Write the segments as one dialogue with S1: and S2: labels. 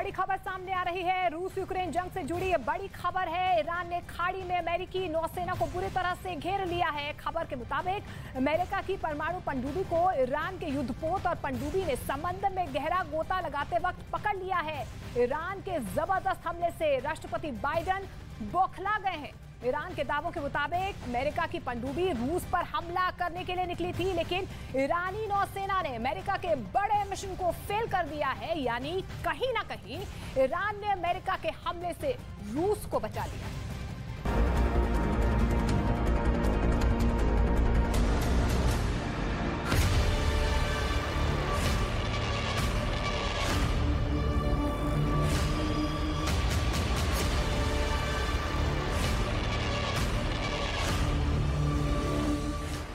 S1: बड़ी खबर सामने आ रही है। रूस यूक्रेन जंग से जुड़ी ये बड़ी खबर है। ईरान ने खाड़ी में अमेरिकी नौसेना को बुरी तरह से घेर लिया है। खबर के मुताबिक अमेरिका की परमाणु पनडुब्बी को ईरान के युद्धपोत और पनडुब्बी ने समंदर में गहरा गोता लगाते वक्त पकड़ लिया है। ईरान के जबरदस्त हमले से राष्ट्रपति बाइडेन बौखला गए हैं। ईरान के दावों के मुताबिक अमेरिका की पनडुब्बी रूस पर हमला करने के लिए निकली थी, लेकिन ईरानी नौसेना ने अमेरिका के बड़े मिशन को फेल कर दिया है। यानी कहीं ना कहीं ईरान ने अमेरिका के हमले से रूस को बचा लिया।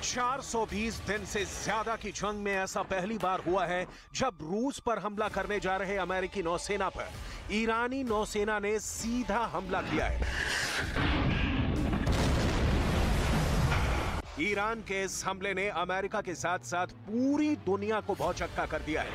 S2: चार 420 दिन से ज्यादा की जंग में ऐसा पहली बार हुआ है जब रूस पर हमला करने जा रहे अमेरिकी नौसेना पर ईरानी नौसेना ने सीधा हमला किया है। ईरान के इस हमले ने अमेरिका के साथ साथ पूरी दुनिया को भौचक्का कर दिया है।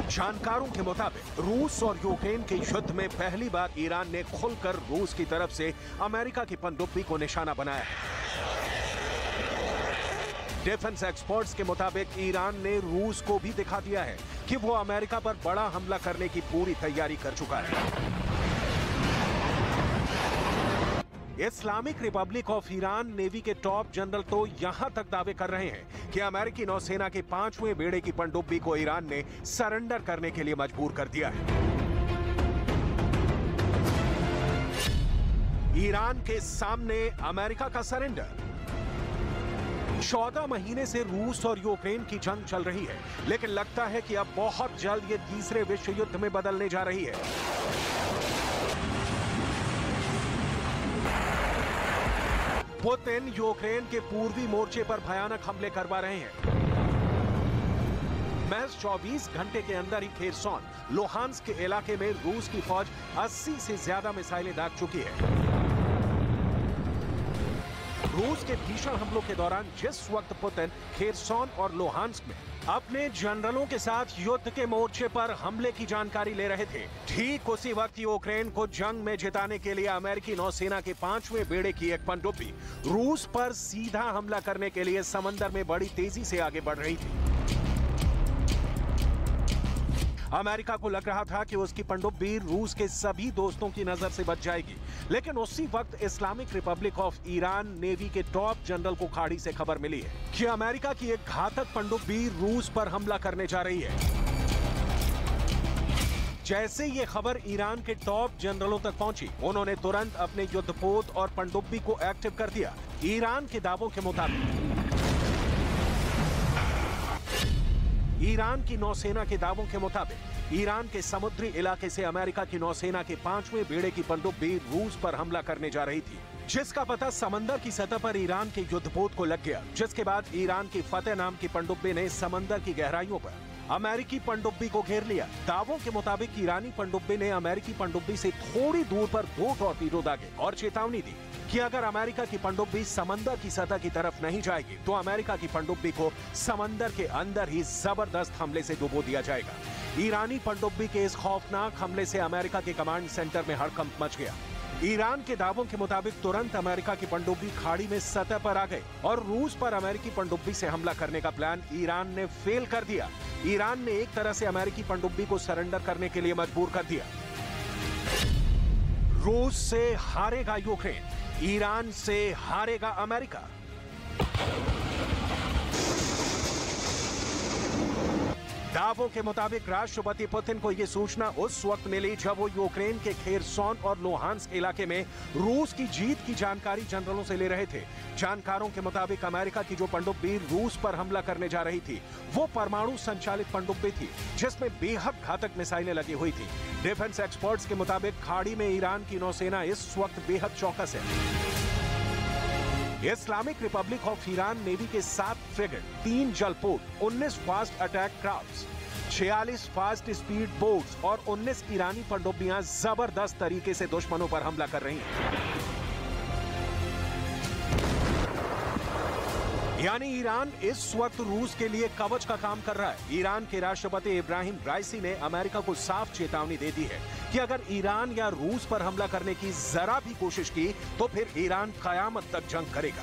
S2: जानकारों के मुताबिक रूस और यूक्रेन के युद्ध में पहली बार ईरान ने खुलकर रूस की तरफ से अमेरिका की पनडुब्बी को निशाना बनाया है। डिफेंस एक्सपर्ट्स के मुताबिक ईरान ने रूस को भी दिखा दिया है कि वो अमेरिका पर बड़ा हमला करने की पूरी तैयारी कर चुका है। Islamic Republic of Iran navy के टॉप जनरल तो यहां तक दावे कर रहे हैं कि अमेरिकी नौसेना के 5वें बेड़े की पनडुब्बी को ईरान ने सरेंडर करने के लिए मजबूर कर दिया है। ईरान के सामने अमेरिका का सरेंडर। 14 महीने से रूस और यूक्रेन की जंग चल रही है, लेकिन लगता है कि अब बहुत जल्द ये तीसरे विश्व युद्ध में बदलने जा रही है। पुतिन यूक्रेन के पूर्वी मोर्चे पर भयानक हमले करवा रहे हैं। महज 24 घंटे के अंदर ही खेरसॉन, लुहांस्क के इलाके में रूस की फौज 80 से ज्यादा मिसाइलें दाग चुकी है। रूस के भीषण हमलों के दौरान जिस वक्त पुतिन खेरसॉन और लुहांस्क में अपने जनरलों के साथ युद्ध के मोर्चे पर हमले की जानकारी ले रहे थे, ठीक उसी वक्त यूक्रेन को जंग में जिताने के लिए अमेरिकी नौसेना के 5वें बेड़े की एक पनडुब्बी रूस पर सीधा हमला करने के लिए समंदर में बड़ी तेजी से आगे बढ़ रही थी। अमेरिका को लग रहा था कि उसकी पनडुब्बी रूस के सभी दोस्तों की नजर से बच जाएगी, लेकिन उसी वक्त Islamic Republic of Iran navy के टॉप जनरल को खाड़ी से खबर मिली है कि अमेरिका की एक घातक पनडुब्बी रूस पर हमला करने जा रही है। जैसे ये खबर ईरान के टॉप जनरलों तक पहुंची, उन्होंने तुरंत अपने युद्धपोत और पनडुब्बी को एक्टिव कर दिया। ईरान के दावों के मुताबिक ईरान की नौसेना के दावों के मुताबिक ईरान के समुद्री इलाके से अमेरिका की नौसेना के 5वें बेड़े की पनडुब्बी रूस पर हमला करने जा रही थी, जिसका पता समंदर की सतह पर ईरान के युद्धपोत को लग गया। जिसके बाद ईरान की फतेह नाम की पनडुब्बी ने समंदर की गहराइयों पर अमेरिकी पनडुब्बी को घेर लिया। दावों के मुताबिक ईरानी पनडुब्बी ने अमेरिकी पनडुब्बी से थोड़ी दूर पर 2 टॉर्पीडो दागे और चेतावनी दी कि अगर अमेरिका की पनडुब्बी समंदर की सतह की तरफ नहीं जाएगी तो अमेरिका की पनडुब्बी को समंदर के अंदर ही जबरदस्त हमले से डुबो दिया जाएगा। ईरानी पनडुब्बी के इस खौफनाक हमले से अमेरिका के कमांड सेंटर में हड़कंप मच गया। ईरान के दावों के मुताबिक तुरंत अमेरिका की पनडुब्बी खाड़ी में सतह पर आ गए और रूस पर अमेरिकी पनडुब्बी से हमला करने का प्लान ईरान ने फेल कर दिया। ईरान ने एक तरह से अमेरिकी पनडुब्बी को सरेंडर करने के लिए मजबूर कर दिया। रूस से हारेगा यूक्रेन, ईरान से हारेगा अमेरिका। दावों के मुताबिक राष्ट्रपति पुतिन को यह सूचना उस वक्त मिली जब वो यूक्रेन के खेरसॉन और लुहांस्क इलाके में रूस की जीत की जानकारी जनरलों से ले रहे थे। जानकारों के मुताबिक अमेरिका की जो पनडुब्बी रूस पर हमला करने जा रही थी वो परमाणु संचालित पनडुब्बी थी, जिसमें बेहद घातक मिसाइलें लगी हुई थी। डिफेंस एक्सपर्ट्स के मुताबिक खाड़ी में ईरान की नौसेना इस वक्त बेहद चौकस है। Islamic Republic of Iran navy के 7 frigate, 3 जलपोत, 19 fast attack crafts, 46 fast speed boats और 19 ईरानी पनडुब्बियां जबरदस्त तरीके से दुश्मनों पर हमला कर रही हैं। यानी ईरान इस वक्त रूस के लिए कवच का काम कर रहा है। ईरान के राष्ट्रपति इब्राहिम राइसी ने अमेरिका को साफ चेतावनी दे दी है कि अगर ईरान या रूस पर हमला करने की जरा भी कोशिश की तो फिर ईरान कयामत तक जंग करेगा।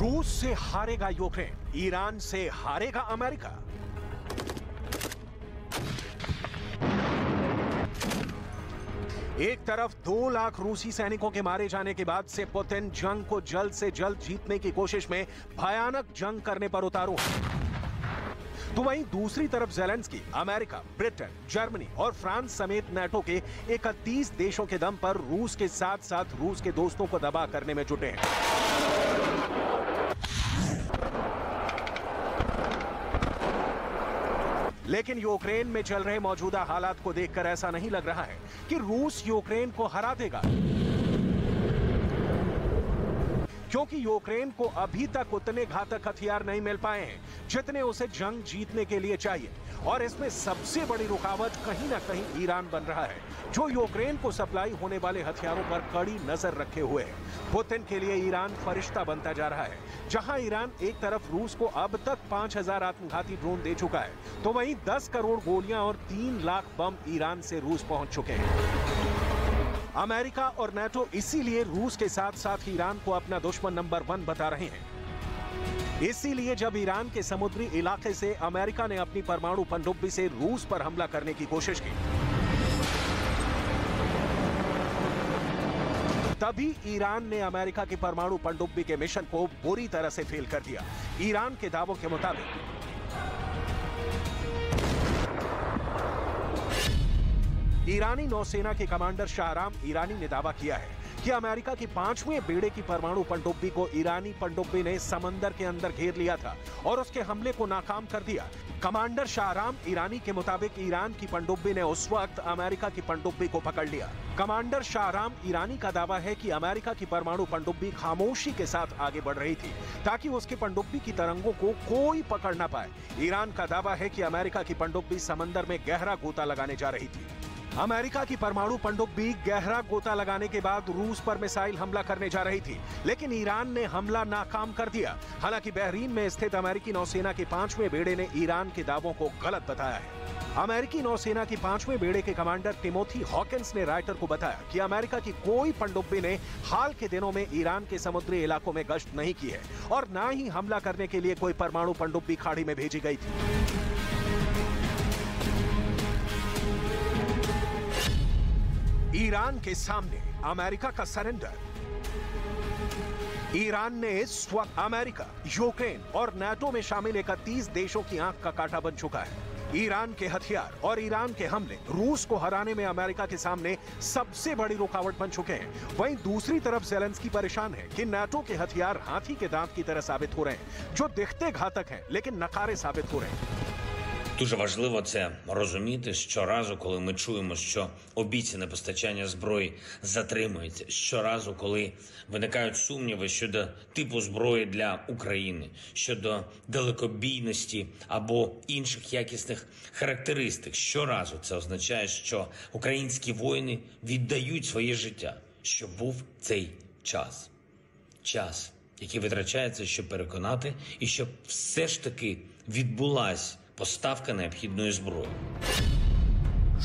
S2: रूस से हारेगा यूक्रेन, ईरान से हारेगा अमेरिका। एक तरफ 2 लाख रूसी सैनिकों के मारे जाने के बाद से पुतिन जंग को जल्द से जल्द जीतने की कोशिश में भयानक जंग करने पर उतारू है, तो वहीं दूसरी तरफ ज़ेलेंस्की अमेरिका, ब्रिटेन, जर्मनी और फ्रांस समेत नाटो के 31 देशों के दम पर रूस के साथ साथ रूस के दोस्तों को दबा करने में जुटे हैं। लेकिन यूक्रेन में चल रहे मौजूदा हालात को देखकर ऐसा नहीं लग रहा है कि रूस यूक्रेन को हरा देगा, क्योंकि यूक्रेन को अभी तक उतने घातक हथियार नहीं मिल पाए हैं जितने उसे जंग जीतने के लिए चाहिए। और इसमें सबसे बड़ी रुकावट कहीं ना कहीं ईरान बन रहा है, जो यूक्रेन को सप्लाई होने वाले हथियारों पर कड़ी नजर रखे हुए है। पुतिन के लिए ईरान फरिश्ता बनता जा रहा है। जहां ईरान एक तरफ रूस को अब तक 5000 आत्मघाती ड्रोन दे चुका है, तो वहीं 10 करोड़ गोलियां और 3 लाख बम ईरान से रूस पहुंच चुके हैं। अमेरिका और नाटो इसीलिए रूस के साथ साथ ईरान को अपना दुश्मन नंबर 1 बता रहे हैं। इसीलिए जब ईरान के समुद्री इलाके से अमेरिका ने अपनी परमाणु पनडुब्बी से रूस पर हमला करने की कोशिश की, तभी ईरान ने अमेरिका की परमाणु पनडुब्बी के मिशन को बुरी तरह से फेल कर दिया। ईरान के दावों के मुताबिक ईरानी नौसेना के कमांडर शाहराम ईरानी ने दावा किया है कि अमेरिका की 5वें बेड़े की परमाणु पनडुब्बी को ईरानी पनडुब्बी ने समंदर के अंदर घेर लिया था और उसके हमले को नाकाम कर दिया। कमांडर शाहराम ईरानी के मुताबिक ईरान की पनडुब्बी ने उस वक्त अमेरिका की पनडुब्बी को पकड़ लिया। कमांडर शाहराम ईरानी का दावा है कि अमेरिका की परमाणु पनडुब्बी खामोशी के साथ आगे बढ़ रही थी ताकि उसकी पनडुब्बी की तरंगों को कोई पकड़ ना पाए। ईरान का दावा है कि अमेरिका की पनडुब्बी समंदर में गहरा गोता लगाने जा रही थी। अमेरिका की परमाणु पनडुब्बी गहरा गोता लगाने के बाद रूस पर मिसाइल हमला करने जा रही थी, लेकिन ईरान ने हमला नाकाम कर दिया। हालांकि बहरीन में स्थित अमेरिकी नौसेना के 5वें बेड़े ने ईरान के दावों को गलत बताया है। अमेरिकी नौसेना की 5वें बेड़े के कमांडर टिमोथी हॉकिंस ने रायटर को बताया कि अमेरिका की कोई पनडुब्बी ने हाल के दिनों में ईरान के समुद्री इलाकों में गश्त नहीं की है और न ही हमला करने के लिए कोई परमाणु पनडुब्बी खाड़ी में भेजी गई थी। ईरान के सामने अमेरिका का सरेंडर। ईरान ने इस वक्त अमेरिका, यूक्रेन और नाटो में शामिल 31 देशों की आंख का कांटा बन चुका है। ईरान के हथियार और ईरान के हमले रूस को हराने में अमेरिका के सामने सबसे बड़ी रुकावट बन चुके हैं। वहीं दूसरी तरफ ज़ेलेंस्की परेशान है कि नाटो के हथियार हाथी के दांत की तरह साबित हो रहे हैं, जो दिखते घातक हैं लेकिन नकारे साबित हो रहे हैं।
S3: Дуже важливо це розуміти щоразу, коли ми чуємо, що обіцяне постачання зброї затримується. Щоразу, коли виникають сумніви щодо типу зброї для України, щодо далекобійності або інших якісних характеристик. Щоразу це означає, що українські воїни віддають своє життя, що був цей час. Час, який витрачається, щоб переконати, і щоб все ж таки відбулась поставка необхідної зброї.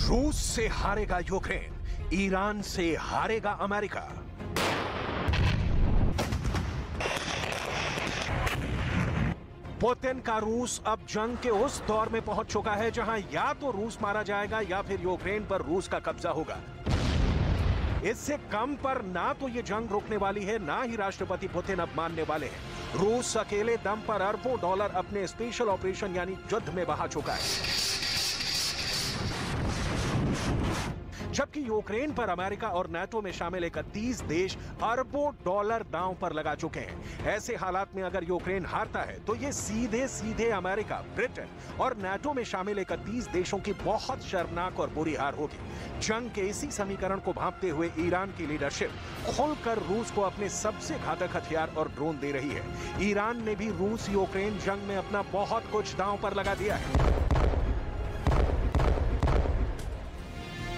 S2: रूस से हारेगा यूक्रेन, ईरान से हारेगा अमेरिका। पुतिन का रूस अब जंग के उस दौर में पहुंच चुका है जहां या तो रूस मारा जाएगा या फिर यूक्रेन पर रूस का कब्जा होगा। इससे कम पर ना तो ये जंग रुकने वाली है, ना ही राष्ट्रपति पुतिन अब मानने वाले हैं। रूस अकेले दम पर अरबों डॉलर अपने स्पेशल ऑपरेशन यानी युद्ध में बहा चुका है। जबकि यूक्रेन पर अमेरिका और नाटो में शामिल 31 देश अरबों डॉलर दांव पर लगा चुके हैं। ऐसे हालात में अगर यूक्रेन हारता है तो ये सीधे सीधे अमेरिका, ब्रिटेन और नाटो में शामिल 31 देशों की बहुत शर्मनाक और बुरी हार होगी। जंग के इसी समीकरण को भांपते हुए ईरान की लीडरशिप खुलकर रूस को अपने सबसे घातक हथियार और ड्रोन दे रही है। ईरान ने भी रूस यूक्रेन जंग में अपना बहुत कुछ दांव पर लगा दिया है।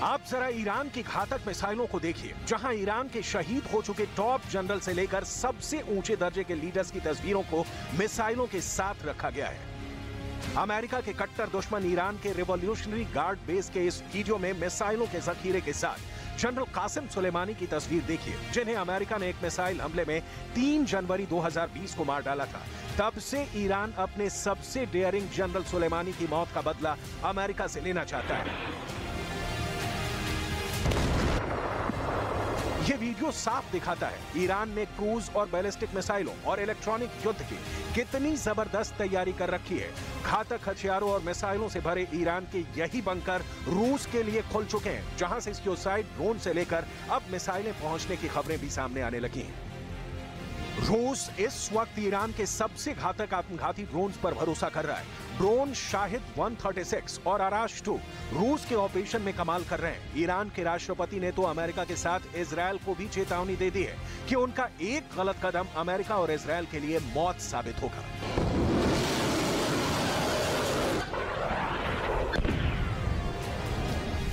S2: आप जरा ईरान की घातक मिसाइलों को देखिए, जहां ईरान के शहीद हो चुके टॉप जनरल से लेकर सबसे ऊंचे दर्जे के लीडर्स की तस्वीरों को मिसाइलों के साथ रखा गया है। अमेरिका के कट्टर दुश्मन ईरान के रिवॉल्यूशनरी गार्ड बेस के इस वीडियो में मिसाइलों के जखीरे के साथ जनरल कासिम सुलेमानी की तस्वीर देखिए, जिन्हें अमेरिका ने एक मिसाइल हमले में 3 जनवरी 2020 को मार डाला था। तब से ईरान अपने सबसे डेयरिंग जनरल सुलेमानी की मौत का बदला अमेरिका से लेना चाहता है। ये वीडियो साफ दिखाता है ईरान ने क्रूज और बैलिस्टिक मिसाइलों और इलेक्ट्रॉनिक युद्ध की कितनी जबरदस्त तैयारी कर रखी है। घातक हथियारों और मिसाइलों से भरे ईरान के यही बंकर रूस के लिए खुल चुके हैं, जहां से सुसाइड ड्रोन से लेकर अब मिसाइलें पहुंचने की खबरें भी सामने आने लगी हैं। रूस इस वक्त ईरान के सबसे घातक आत्मघाती ड्रोन्स पर भरोसा कर रहा है। ड्रोन शाहिद 136 और आराश 2 रूस के ऑपरेशन में कमाल कर रहे हैं। ईरान के राष्ट्रपति ने तो अमेरिका के साथ इजरायल को भी चेतावनी दे दी है कि उनका एक गलत कदम अमेरिका और इजरायल के लिए मौत साबित होगा।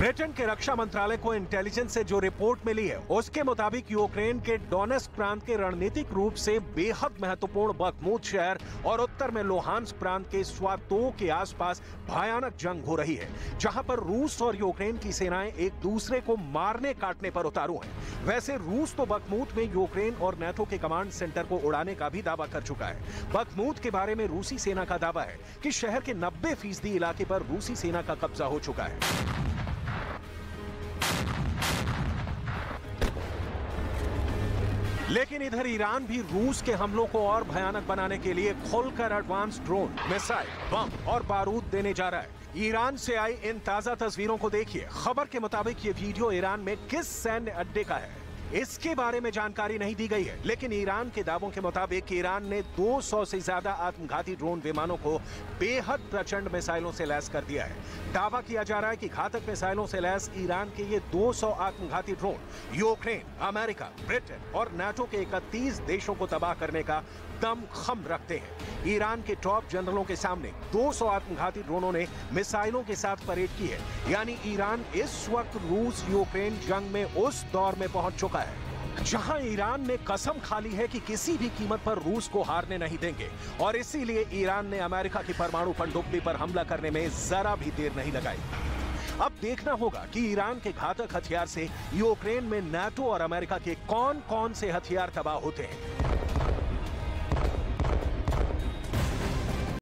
S2: ब्रिटेन के रक्षा मंत्रालय को इंटेलिजेंस से जो रिपोर्ट मिली है उसके मुताबिक यूक्रेन के डोनेस्क प्रांत के रणनीतिक रूप से बेहद महत्वपूर्ण बखमूत शहर और उत्तर में लोहांस्क प्रांत के स्वातोव के आसपास भयानक जंग हो रही है, जहां पर रूस और यूक्रेन की सेनाएं एक दूसरे को मारने काटने पर उतारू हैं। वैसे रूस तो बखमूत में यूक्रेन और नाटो के कमांड सेंटर को उड़ाने का भी दावा कर चुका है। बखमूत के बारे में रूसी सेना का दावा है कि शहर के 90% इलाके पर रूसी सेना का कब्जा हो चुका है। लेकिन इधर ईरान भी रूस के हमलों को और भयानक बनाने के लिए खुलकर एडवांस ड्रोन, मिसाइल, बम और बारूद देने जा रहा है। ईरान से आई इन ताजा तस्वीरों को देखिए। खबर के मुताबिक ये वीडियो ईरान में किस सैन्य अड्डे का है इसके बारे में जानकारी नहीं दी गई है, लेकिन ईरान के दावों के मुताबिक ईरान ने 200 से ज्यादा आत्मघाती ड्रोन विमानों को बेहद प्रचंड मिसाइलों से लैस कर दिया है। दावा किया जा रहा है कि घातक मिसाइलों से लैस ईरान के ये 200 आत्मघाती ड्रोन यूक्रेन, अमेरिका, ब्रिटेन और नाटो के 31 देशों को तबाह करने का दमखम रखते हैं। ईरान के टॉप जनरलों के सामने 200 आत्मघाती ड्रोनों ने मिसाइलों के साथ परेड की है, यानी ईरान इस वक्त रूस यूक्रेन जंग में उस दौर में पहुंच चुका है जहां ईरान ने कसम खा ली है कि किसी भी कीमत पर रूस को हारने नहीं देंगे, और इसीलिए ईरान ने अमेरिका की परमाणु पनडुब्बी पर हमला करने में जरा भी देर नहीं लगाई। अब देखना होगा कि ईरान के घातक हथियार से यूक्रेन में नाटो और अमेरिका के कौन कौन से हथियार तबाह होते हैं।